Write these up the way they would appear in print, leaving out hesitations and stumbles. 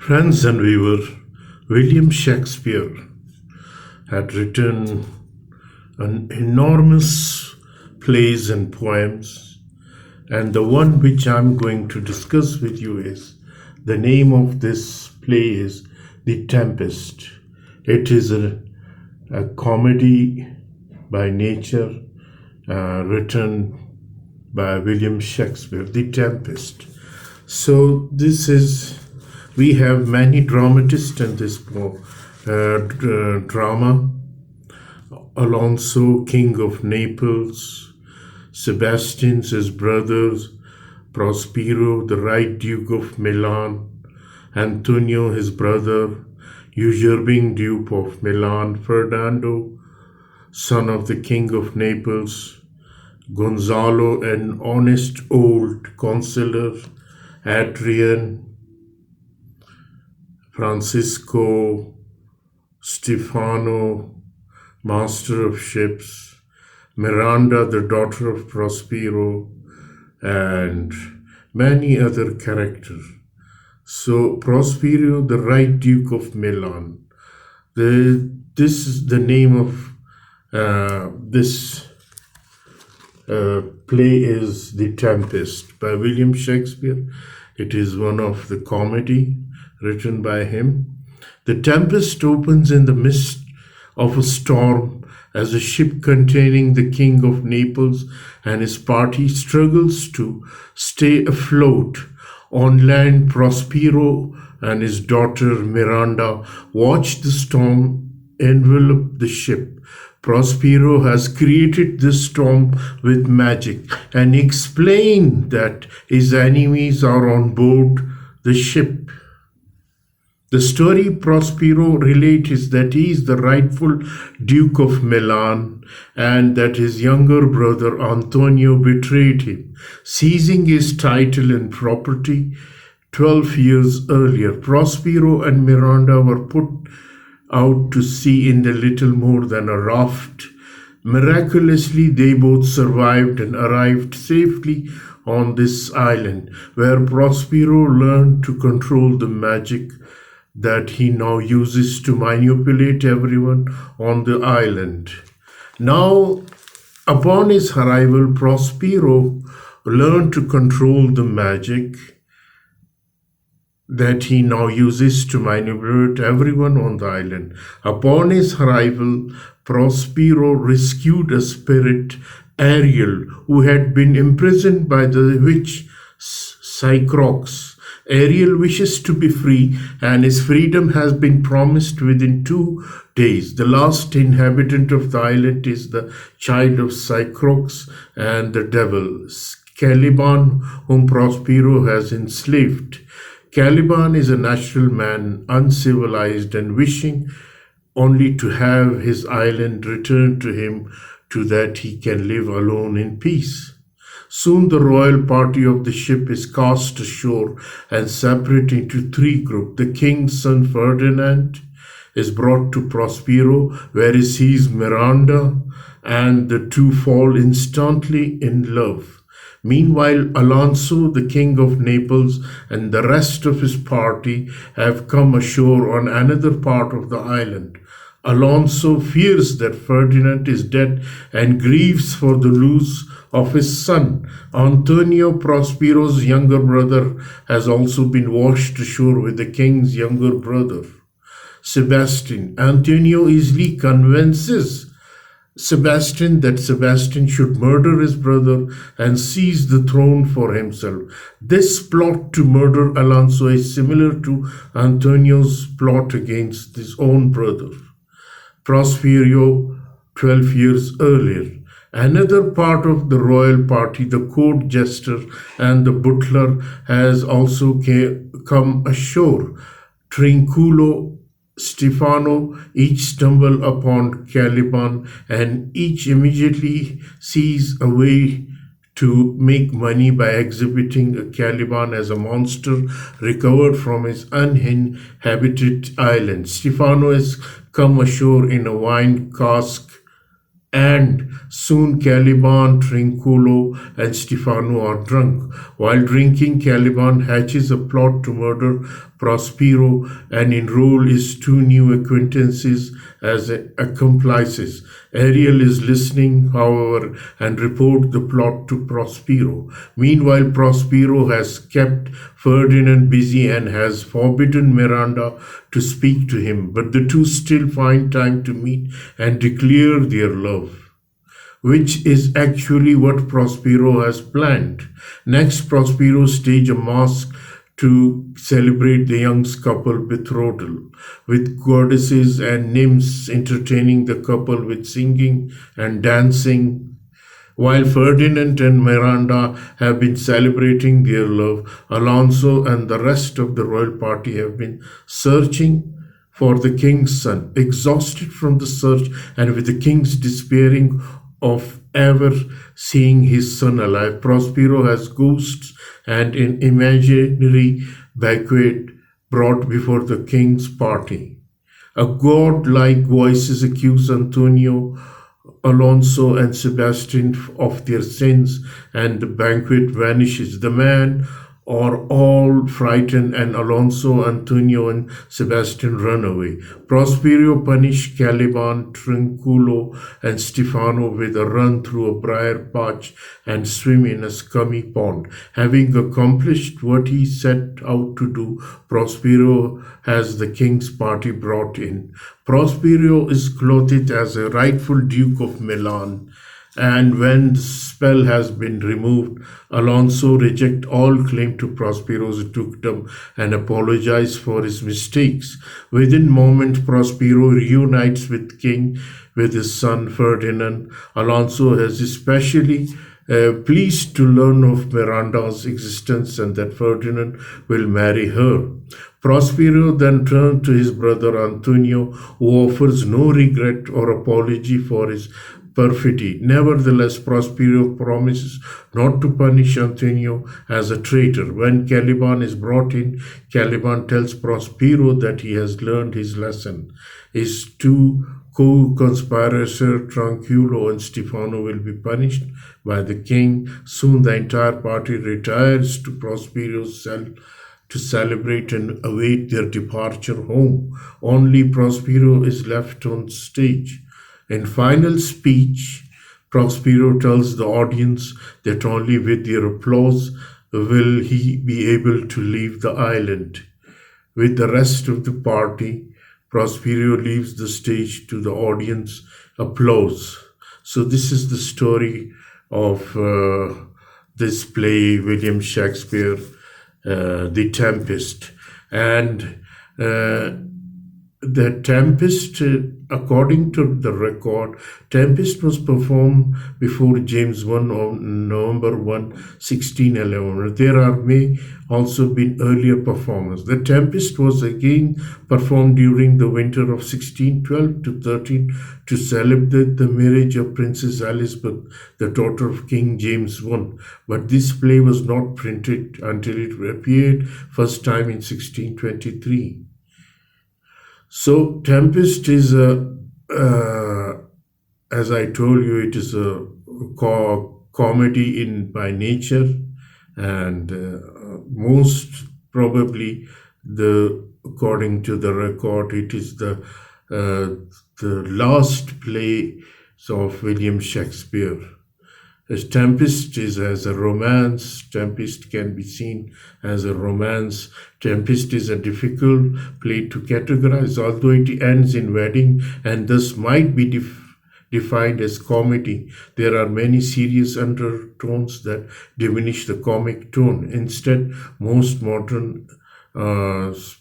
Friends and viewer, William Shakespeare had written an enormous plays and poems, and the one which I'm going to discuss with you is the name of this play is The Tempest. It is a comedy by nature written by William Shakespeare, The Tempest. So we have many dramatists in this drama. Alonso, King of Naples, Sebastian, his brothers, Prospero, the Right Duke of Milan, Antonio, his brother, usurping Duke of Milan, Ferdinando, son of the King of Naples, Gonzalo, an honest old consular, Adrian, Francisco, Stefano, master of ships, Miranda, the daughter of Prospero, and many other characters. So Prospero, the Right Duke of Milan. This is the name of this play is The Tempest by William Shakespeare. It is one of the comedy written by him. The Tempest opens in the midst of a storm as a ship containing the King of Naples and his party struggles to stay afloat. On land, Prospero and his daughter Miranda watch the storm envelop the ship. Prospero has created this storm with magic and explained that his enemies are on board the ship. The story Prospero relates is that he is the rightful Duke of Milan and that his younger brother Antonio betrayed him, seizing his title and property 12 years earlier. Prospero and Miranda were put out to sea in the little more than a raft. Miraculously, they both survived and arrived safely on this island, where Prospero learned to control the magic that he now uses to manipulate everyone on the island. Now, upon his arrival, Prospero learned to control the magic that he now uses to manipulate everyone on the island. Upon his arrival, Prospero rescued a spirit, Ariel, who had been imprisoned by the witch Cycrox. Ariel wishes to be free, and his freedom has been promised within 2 days. The last inhabitant of the island is the child of Cycrox and the devil, Caliban, whom Prospero has enslaved. Caliban is a natural man, uncivilized and wishing only to have his island returned to him so that he can live alone in peace. Soon the royal party of the ship is cast ashore and separate into 3 groups. The king's son Ferdinand is brought to Prospero, where he sees Miranda, and the two fall instantly in love. Meanwhile, Alonso, the king of Naples, and the rest of his party have come ashore on another part of the island. Alonso fears that Ferdinand is dead and grieves for the loss of his son. Antonio, Prospero's younger brother, has also been washed ashore with the king's younger brother, Sebastian. Antonio easily convinces Sebastian that Sebastian should murder his brother and seize the throne for himself. This plot to murder Alonso is similar to Antonio's plot against his own brother, Prospero, 12 years earlier. Another part of the royal party, the court jester and the butler, has also come ashore. Trinculo, Stefano, each stumble upon Caliban, and each immediately sees a way to make money by exhibiting a Caliban as a monster recovered from his uninhabited island. Stefano has come ashore in a wine cask and Soon Caliban, Trinculo, and Stefano are drunk. While drinking, Caliban hatches a plot to murder Prospero and enroll his two new acquaintances as accomplices. Ariel is listening, however, and report the plot to Prospero. Meanwhile, Prospero has kept Ferdinand busy and has forbidden Miranda to speak to him, but the two still find time to meet and declare their love, which is actually what Prospero has planned. Next, Prospero stages a masque to celebrate the young couple's betrothal, with goddesses and nymphs entertaining the couple with singing and dancing. While Ferdinand and Miranda have been celebrating their love, Alonso and the rest of the royal party have been searching for the king's son. Exhausted from the search and with the king's despairing of ever seeing his son alive, Prospero has ghosts and an imaginary banquet brought before the king's party. A god-like voices accuse Antonio, Alonso, and Sebastian of their sins, and the banquet vanishes. The men are all frightened, and Alonso, Antonio, and Sebastian run away. Prospero punishes Caliban, Trinculo, and Stefano with a run through a briar patch and swim in a scummy pond. Having accomplished what he set out to do, Prospero has the king's party brought in. Prospero is clothed as a rightful Duke of Milan, and when the spell has been removed, Alonso rejects all claim to Prospero's dukedom and apologizes for his mistakes. Within moments, Prospero reunites with King with his son Ferdinand. Alonso is especially pleased to learn of Miranda's existence and that Ferdinand will marry her. Prospero then turns to his brother Antonio, who offers no regret or apology for his perfidy. Nevertheless, Prospero promises not to punish Antonio as a traitor. When Caliban is brought in, Caliban tells Prospero that he has learned his lesson. His two co-conspirators, Trinculo and Stefano, will be punished by the king. Soon the entire party retires to Prospero's cell to celebrate and await their departure home. Only Prospero is left on stage. In final speech, Prospero tells the audience that only with their applause will he be able to leave the island. With the rest of the party, Prospero leaves the stage to the audience applause. So this is the story of this play, William Shakespeare, The Tempest. And the Tempest, according to the record, Tempest was performed before James I on November 1, 1611. There may also been earlier performances. The Tempest was again performed during the winter of 1612 to 13 to celebrate the marriage of Princess Elizabeth, the daughter of King James I. But this play was not printed until it appeared first time in 1623. So Tempest is as I told you, it is a comedy in by nature, and most probably according to the record, it is the last play of William Shakespeare. As Tempest is as a romance. Tempest can be seen as a romance. Tempest is a difficult play to categorize, although it ends in wedding and thus might be defined as comedy. There are many serious undertones that diminish the comic tone. Instead, most modern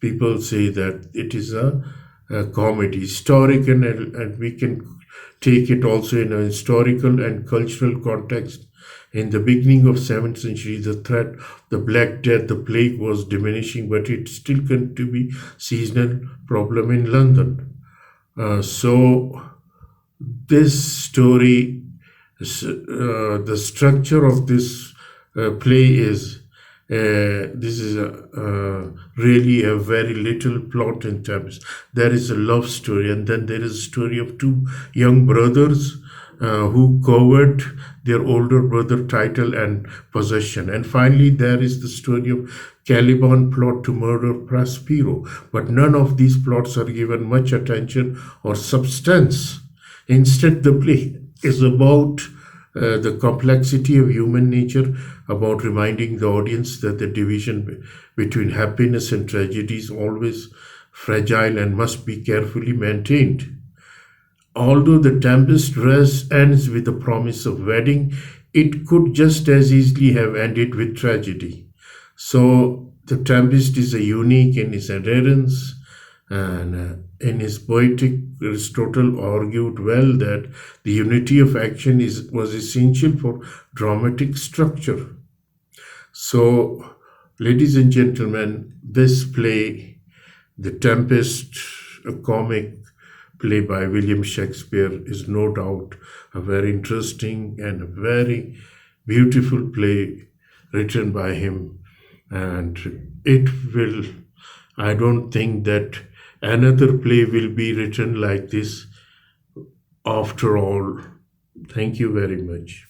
people say that it is a comedy, historical, and we can take it also in a historical and cultural context. In the beginning of 7th century, the threat of the Black Death, the plague, was diminishing, but it still continued to be seasonal problem in London. So this story, the structure of this play is, this is really a very little plot in Tempest. There is a love story, and then there is a story of two young brothers who covered their older brother title and possession. And finally, there is the story of Caliban plot to murder Prospero. But none of these plots are given much attention or substance. Instead, the play is about the complexity of human nature, about reminding the audience that the division between happiness and tragedy is always fragile and must be carefully maintained. Although the Tempest ends with the promise of wedding, it could just as easily have ended with tragedy. So the Tempest is a unique in his adherence, and in his poetic, Aristotle argued well that the unity of action was essential for dramatic structure. So, ladies and gentlemen, this play, The Tempest, a comic play by William Shakespeare, is no doubt a very interesting and a very beautiful play written by him. And it will, I don't think that another play will be written like this after all. Thank you very much.